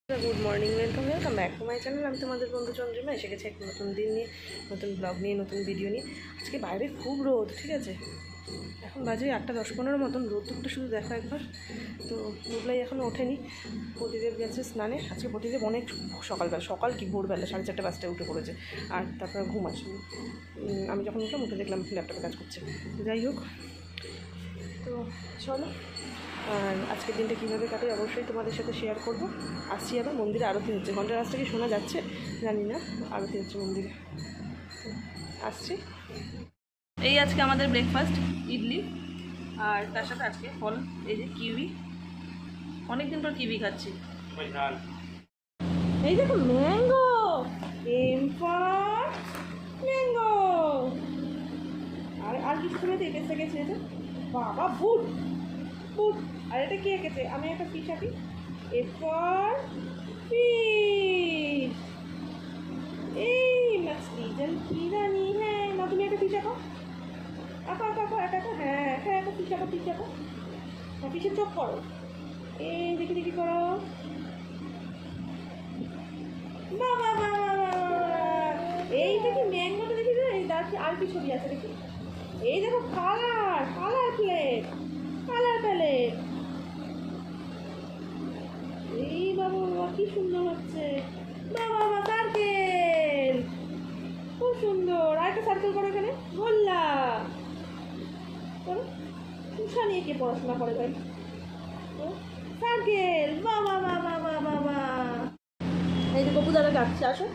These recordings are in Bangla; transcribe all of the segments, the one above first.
Good morning, welcome back to my channel. আমি তোমাদের বন্ধু চন্দ্রিমা এসে গেছে একটা নতুন দিন নিয়ে, নতুন ব্লগ নিয়ে, নতুন ভিডিও নিয়ে। আজকে বাইরে খুব রোদ, ঠিক আছে। এখন বাজে 8:10-15 মতন। রোদটা শুধু দেখো একবার। তো বুবলাই এখনও ওঠেনি, পতিদেব গেছে স্নানে। আজকে পতিদেব অনেক সকাল কি ভোরবেলা 4:30-5টায় উঠে পড়েছে, আর তারপরে ঘুম আসেনি। আমি যখন উঠলাম উঠে দেখলাম ল্যাপটপে কাজ করছে। যাই হোক, তো চলো, আর আজকের দিনটা কীভাবে কাটে অবশ্যই তোমাদের সাথে শেয়ার করব। আসছি আবার মন্দিরে, আরতি হচ্ছে। ঘন্টার রাস্তা কি শোনা যাচ্ছে জানি না, আরতি হচ্ছে মন্দিরে। আসছি। এই আজকে আমাদের ব্রেকফাস্ট ইডলি, আর তার সাথে আজকে ফল, এই যে কিউই। অনেকদিন পর কিউই খাচ্ছি। এই দেখো ম্যাঙ্গো, ম্যাঙ্গো। আর কিছু করে এঁকেছে গেছে এটা। বাবা বুট, আর এটা কি এঁকেছে? আমি একটা ফিশ আঁকি। এ ফর ফিশ, এই মাছলি যেন কি জানি। হ্যাঁ না, তুমি একটা ফিশ আঁকো, হ্যাঁ একটা ফিশ আঁকো। হ্যাঁ, ফিশের চোখ করো। এই দেখি করো। বাবা এইটা কি ম্যাঙ্গোটা দেখি না? এই দেখি আর কি ছবি আছে দেখি। এই দেখো কালার প্যালেট। এই বাবা কি সুন্দর হচ্ছে। বাবা সার্কেল, খুব সুন্দর। আর একটা সার্কেল করো এখানে, গোল্লা করো। তুষা নিয়ে কে পড়াশোনা করে ভাই? সার্কেল। বাবা এই যে গপু দাদা ডাকছে, আসো।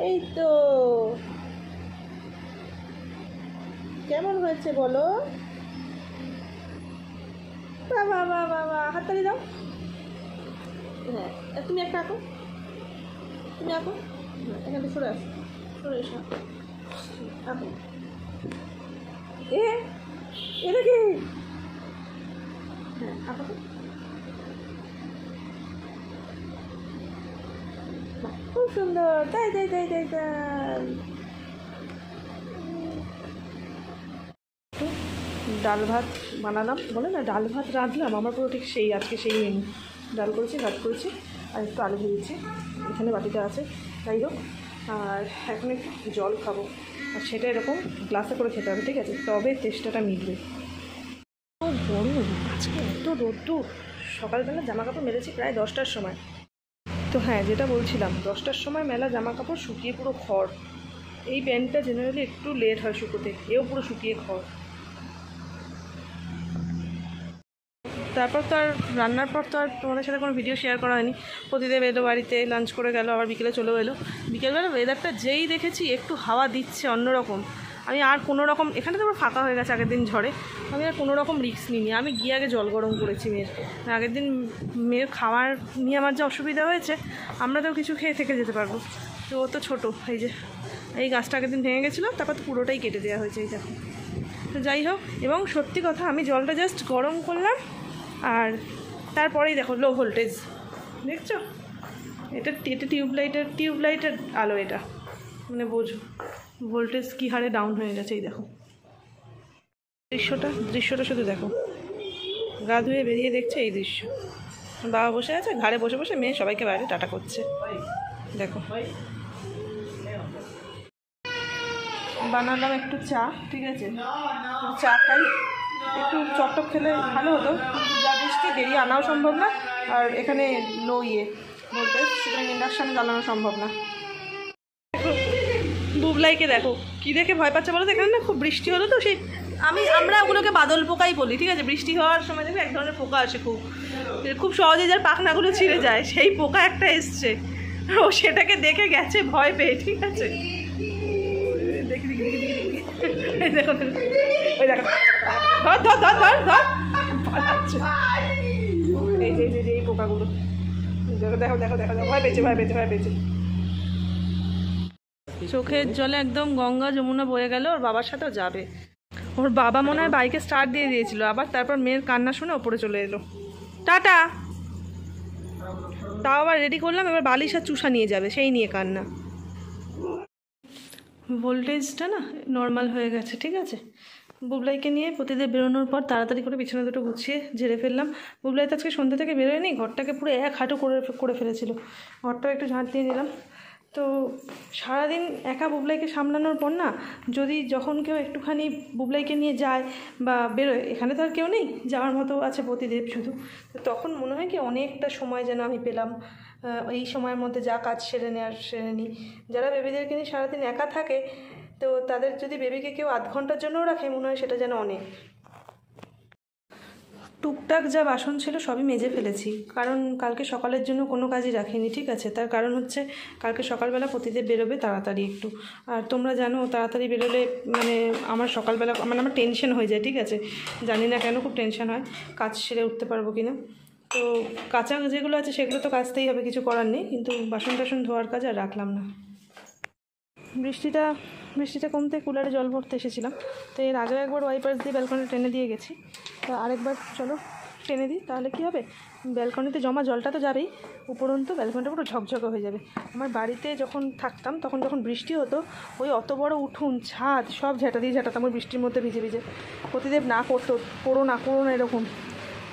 এই তো কেমন হয়েছে বলো? বাবা হাততালি দাও। হ্যাঁ, তুমি একটা আঁকো, হ্যাঁ, এখানে সরে এসো আঁকো। এটা কি? হ্যাঁ আঁকো তো। খুব সুন্দর, তাই ডাল ভাত বানালাম, বলে না ডাল ভাত রাঁধলাম। আমার পুরো ঠিক সেই আজকে সেই মেনু। ডাল করেছি, ভাত করেছি, আর একটু আলু ভেজেছি, এখানে বাটিটা আছে। যাই হোক, আর এখন একটু জল খাবো, আর সেটা এরকম গ্লাসে করে খেতে হবে, ঠিক আছে, তবে চেষ্টাটা মিটবে। খুব গরম আজকে, এত রোদ্দুর। সকালবেলা জামা কাপড় মেলেছি প্রায় 10টার সময়। তো হ্যাঁ, যেটা বলছিলাম, 10টার সময় মেলা জামা কাপড় শুকিয়ে পুরো খড়। এই প্যান্টটা জেনারেলি একটু লেট হয় শুকোতে, এও পুরো শুকিয়ে খড়। তারপর তো আর রান্নার পর তো আর তোমাদের সাথে কোনো ভিডিও শেয়ার করা হয়নি। প্রতিদেব এলো বাড়িতে, লাঞ্চ করে গেল, আবার বিকেলে চলেও এলো। বিকেলবেলা ওয়েদারটা যেই দেখেছি একটু হাওয়া দিচ্ছে অন্যরকম, আমি আর কোনো রকম, এখানে তো ফাঁকা হয়ে গেছে আগের দিন ঝড়ে, আমি আর কোনো রকম রিস্ক নিইনি। আমি গিয়ে আগে জল গরম করেছি মেয়ের। আগের দিন মেয়ের খাওয়ার নিয়ে আমার যা অসুবিধা হয়েছে, আমরা তো কিছু খেয়ে থেকে যেতে পারবো, তো ও তো ছোটো। এই গাছটা আগের দিন ভেঙে গেছিলো, তারপর তো পুরোটাই কেটে দেওয়া হয়েছে এই দেখো। তো যাই হোক, এবং সত্যি কথা, আমি জলটা জাস্ট গরম করলাম, আর তারপরেই দেখো লো ভোল্টেজ, দেখছো? এটা টিউবলাইটের আলো, এটা মানে বোঝো ভোল্টেজ কী হারে ডাউন হয়ে গেছে। এই দেখো দৃশ্যটা শুধু দেখো। গা ধুয়ে বেরিয়ে দেখছে এই দৃশ্য। বাবা বসে আছে ঘাড়ে বসে মেয়ে সবাইকে বাইরে টাটা করছে, দেখো। বানালাম একটু চা, ঠিক আছে, চা খাই। একটু চটটক খেলে ভালো হতো, যা বৃষ্টি বেরিয়ে আনাও সম্ভব না, আর এখানে লো ভোল্টেজ, সুতরাং ইন্ডাকশান জ্বালানো সম্ভব না। বুবলাইকে দেখো কি দেখে ভয় পাচ্ছে বলো তো। এখানে না খুব বৃষ্টি হলো তো, আমরা ওগুলোকে বাদল পোকাই বলি, ঠিক আছে। বৃষ্টি হওয়ার সময় দেখবে এক ধরনের পোকা আসে, খুব সহজে যার পাখনাগুলো ছিঁড়ে যায়, সেই পোকা একটা এসছে। ও সেটাকে দেখে গেছে ভয় পেয়ে, ঠিক আছে। দেখি দেখো, ওই দেখো, ধর এই পোকাগুলো দেখো, ভয় পেয়েছে। চোখের জলে একদম গঙ্গা যমুনা বয়ে গেল। ওর বাবার সাথেও যাবে। ওর বাবা মনে হয় বাইকে স্টার্ট দিয়ে দিয়েছিল, আবার তারপর মেয়ের কান্না শুনে ওপরে চলে এলো। টাটা। তাও আবার রেডি করলাম, এবার বালিশ আর চুষা নিয়ে যাবে, সেই নিয়ে কান্না। ভোল্টেজটা না নর্মাল হয়ে গেছে, ঠিক আছে। বুবলাইকে নিয়ে প্রতিদিন বেরোনোর পর তাড়াতাড়ি করে বিছানা দুটো গুছিয়ে ঝেড়ে ফেললাম। বুবলাই তো আজকে সন্ধ্যা থেকে বেরোয়নি, ঘরটাকে পুরো এক হাঁটু করে ফেলেছিল। ঘরটাও একটু ঝাঁট দিয়ে নিলাম। তো সারাদিন একা বুবলাইকে সামলানোর পর না, যদি যখন কেউ একটুখানি বুবলাইকে নিয়ে যায় বা বেরোয়, এখানে তো আর কেউ নেই, যাওয়ার মতো আছে প্রতিদেব শুধু, তো তখন মনে হয় কি অনেকটা সময় যেন আমি পেলাম। এই সময়ের মধ্যে যা কাজ সেরে নিই। যারা বেবিদেরকে নিয়ে সারাদিন একা থাকে, তো তাদের যদি বেবিকে কেউ আধ ঘন্টার জন্যও রাখে, মনে হয় সেটা যেন অনেক। টুকটাক যা বাসন ছিল সবই মেজে ফেলেছি, কারণ কালকে সকালের জন্য কোনো কাজই রাখিনি, ঠিক আছে। তার কারণ হচ্ছে কালকে সকালবেলা প্রতিদেব বেরোবে তাড়াতাড়ি একটু, আর তোমরা জানো তাড়াতাড়ি বেরোলে মানে আমার সকালবেলা মানে আমার টেনশন হয়ে যায়, ঠিক আছে। জানি না কেন খুব টেনশন হয় কাজ সেরে উঠতে পারবো কি না। তো কাঁচা যেগুলো আছে সেগুলো তো কাচতেই হবে, কিছু করার নেই, কিন্তু বাসন টাসন ধোয়ার কাজ আর রাখলাম না। বৃষ্টিটা কমতে কুলারে জল ভরতে এসেছিলাম, তো এর আগেও একবার ওয়াইপার্স দিয়ে ব্যালকনি টেনে দিয়ে গেছি, তো আরেকবার চলো টেনে দিই, তাহলে কী হবে, ব্যালকনিতে জমা জলটা তো যাবেই, উপরন্তু ব্যালকনিটা পুরো ঝকঝকে হয়ে যাবে। আমার বাড়িতে যখন থাকতাম তখন যখন বৃষ্টি হতো, ওই অত বড় উঠোন ছাদ সব ঝাঁটাতাম ওই বৃষ্টির মধ্যে ভিজে ভিজে। প্রতিদেব না করতো করো না এরকম,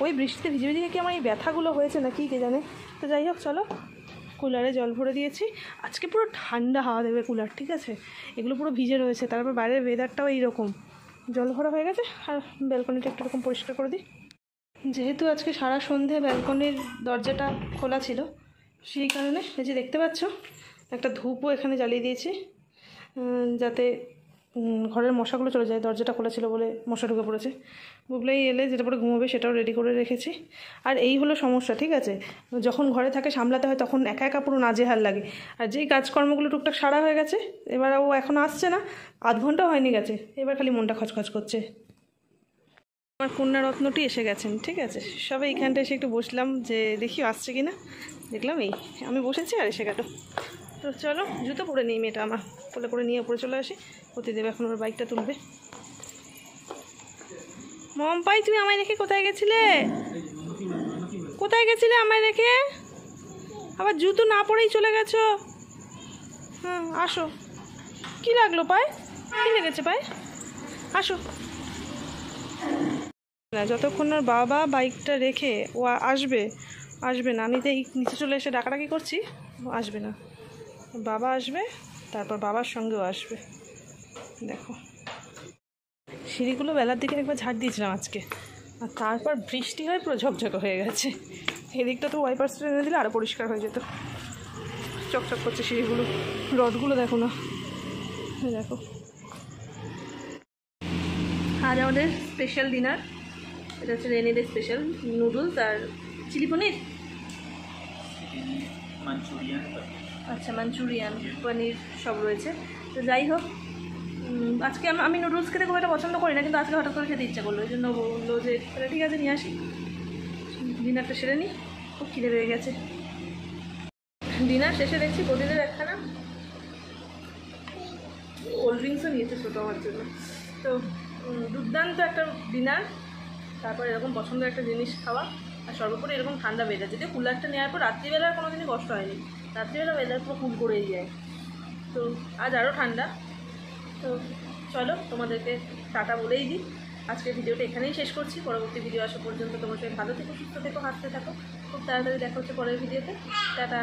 ওই বৃষ্টিতে ভিজে ভিজে কি আমার এই ব্যথাগুলো হয়েছে না কি কে জানে। তো যাই হোক চলো, কুলারে জল ভরে দিয়েছি, আজকে পুরো ঠান্ডা হাওয়া দেবে কুলার, ঠিক আছে। এগুলো পুরো ভিজে রয়েছে, তারপর বাইরের ওয়েদারটাও এইরকম, জল ভরা হয়ে গেছে। আর ব্যালকনিটা একটু এরকম পরিষ্কার করে দিই। যেহেতু আজকে সারা সন্ধে ব্যালকনির দরজাটা খোলা ছিল, সেই কারণে এই যে দেখতে পাচ্ছ একটা ধূপও এখানে জ্বালিয়ে দিয়েছি, যাতে ঘরের মশাগুলো চলে যায়। দরজাটা খোলা ছিল বলে মশা ঢুকে পড়েছে। বুবলাই এলে যেটা পরে ঘুমোবে সেটাও রেডি করে রেখেছি। আর এই হলো সমস্যা, ঠিক আছে, যখন ঘরে থাকে সামলাতে হয় তখন একা একা পুরো নাজেহাল লাগে। আর যেই কাজকর্মগুলো টুকটাক সারা হয়ে গেছে, এবার ও এখন আসছে না, আধ ঘন্টাও হয়নি গেছে, এবার খালি মনটা খচখচ করছে। আমার কন্যারত্নটি এসে গেছেন, ঠিক আছে। সবে এইখানটা এসে একটু বসলাম যে দেখি আসছে কি না, দেখলাম এই আমি বসেছি আর এসে গেল। তো চলো জুতো পরে নিই, মেয়েটা আমার কোলে করে নিয়ে উপরে চলে আসি। প্রতিদেব এখন ওর বাইকটা তুলবে। মম্পাই তুমি আমায় রেখে কোথায় গেছিলে আমায় রেখে? আবার জুতো না পরেই চলে গেছো। হ্যাঁ আসো, কি লাগলো পায়ে, কি লেগেছে পায়ে, আসো না। যতক্ষণ ওর বাবা বাইকটা রেখে ও আসবে না, আমি তো এই নিচে চলে এসে ডাকাডাকি করছি, ও আসবে না। বাবা আসবে, তারপর বাবার সঙ্গেও আসবে। দেখো সিঁড়িগুলো বেলার দিকে একবার ঝাড় দিয়েছিলাম আজকে, আর তারপর বৃষ্টি হয়ে পুরো ঝকঝকে হয়ে গেছে। এদিকটা তো ওয়াইপার্স এনে দিলে আরও পরিষ্কার হয়ে যেত। চকচক করছে সিঁড়িগুলো, রডগুলো দেখো না, দেখো। আজ আমাদের স্পেশাল ডিনার, এটা হচ্ছে রেনিডে স্পেশাল নুডলস আর চিলি পনির, আচ্ছা মাঞ্চুরিয়ান পনির সব রয়েছে। তো যাই হোক, আজকে আমি নুডলস খেতে খুব একটা পছন্দ করি না, কিন্তু আজকে হঠাৎ করে খেতে ইচ্ছা করলো, এই জন্য বললো যে তাহলে ঠিক আছে নিয়ে আসি, ডিনারটা সেরে নিই, খুব খিদে পেয়ে গেছে। ডিনার শেষে দেখছি প্রতিদিন একখানা কোল্ড ড্রিঙ্কসও নিয়েছে ছোটো আমার জন্য। তো দুর্দান্ত একটা ডিনার, তারপর এরকম পছন্দের একটা জিনিস খাওয়া, আর সর্বোপরি এরকম ঠান্ডা ওয়েদার, যদি কুলারটা নেওয়ার পর রাত্রিবেলার কোনো দিনই কষ্ট হয়নি, রাত্রিবেলা ওয়েদার পুরো কুল করেই যায়। তো আজ আরও ঠান্ডা। তো চলো তোমাদেরকে টাটা বলেই দিই, আজকের ভিডিওটা এখানেই শেষ করছি। পরবর্তী ভিডিও আসা পর্যন্ত তোমার সঙ্গে ভালো থেকো, সুস্থ থেকো, হাসতে থাকো। খুব তাড়াতাড়ি দেখা হচ্ছে পরের ভিডিওতে। টাটা।